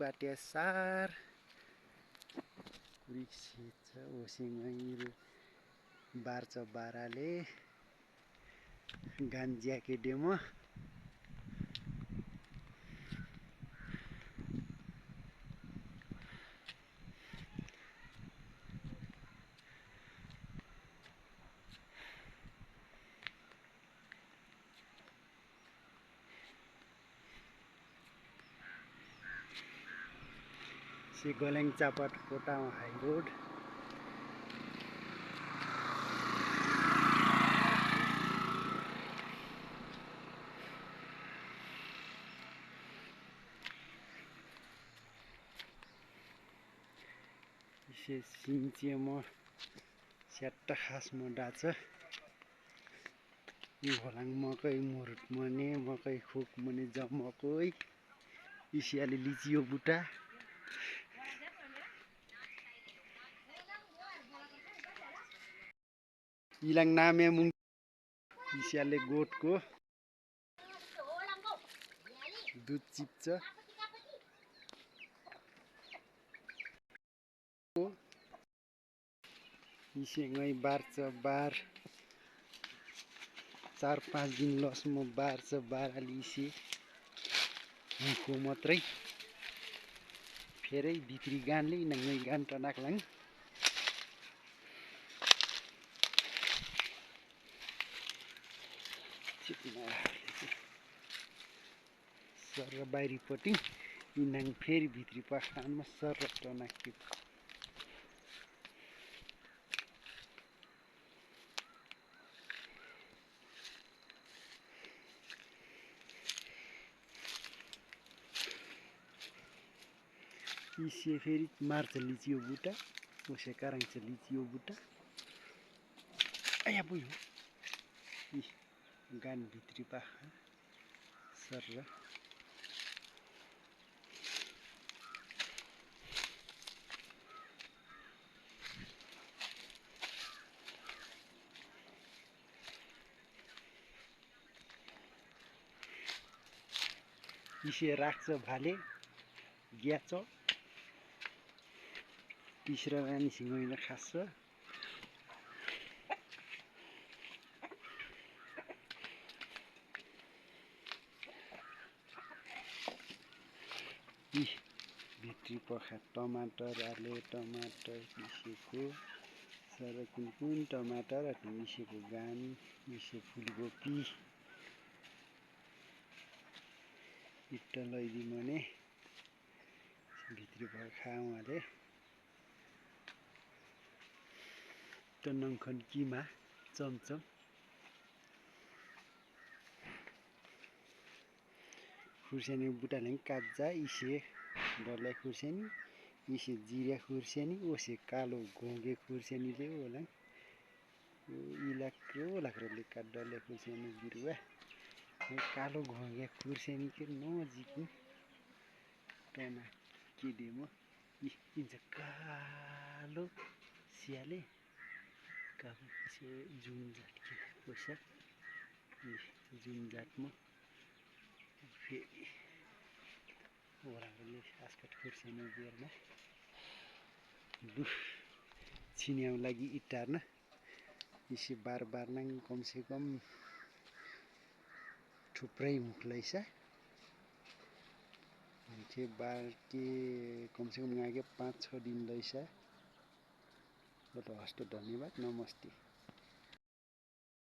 पाट्या सार वृक्ष ओसिङ बार्च बाराले गान्जिया के डेमो से गोलेङ चापट कोटामा हाई रोड से सिन्चेमो स्याट्ट खासमा डाच भोलाङ मकै मुरुट मने मकै खोक मने जमकै इसियाले लिचियो बुटा इलाङ नामे मुङ इसियाले गोठको दुध चिप्छ इसेङै बार्छ बार 4-5 दिन लसमा बार्छ बाराली इसे हुँको मात्रै फेरै भित्री गानले नङै गान टनाक्लाङ सर बाहिरीपट्टि इनाङ फेरि भित्री पाखानमा सर टनाक्यो इसे फेरि मार्छ लिचियो बुटा ओसे काराङ्छ लिचियो बुटा आया बुयो गान भित्री पाखा सर इसे राख्छ भाले ग्याच तिस्रा रानीसँग होइन खास भित्री पखा टमाटर आलु टमाटर मिसेको सर कुन टमाटर मिसेको गान मिसे फुलकोपी इट्ट लैदी मने भित्री पखा उहाँले नङखन किमा चमचम खुर्सानी बुटाले काट्जा इसे डल्ले खुर्सानी इसे जिरा खुर्सानी ओसे कालो घोगे खुर्सानीले होला इलाक्रोले काट डल्ले खुर्सानी बिरुवा कालो घोगे खुर्सानी के नजिक टना के डेमो इन्छ कालो सियाले कालो से जुन जात के पैसा जुन जातमा फेरि ओराले आसकट खुर्सानी बेर्ना दुख छिन्याउ लागि इटार्न इसे बार नाङ कमसे कम थुप्रै मुखलैसा के बार के कमसे कम आगे 5-6 दिन लैसा हस्त धन्यवाद नमस्ते।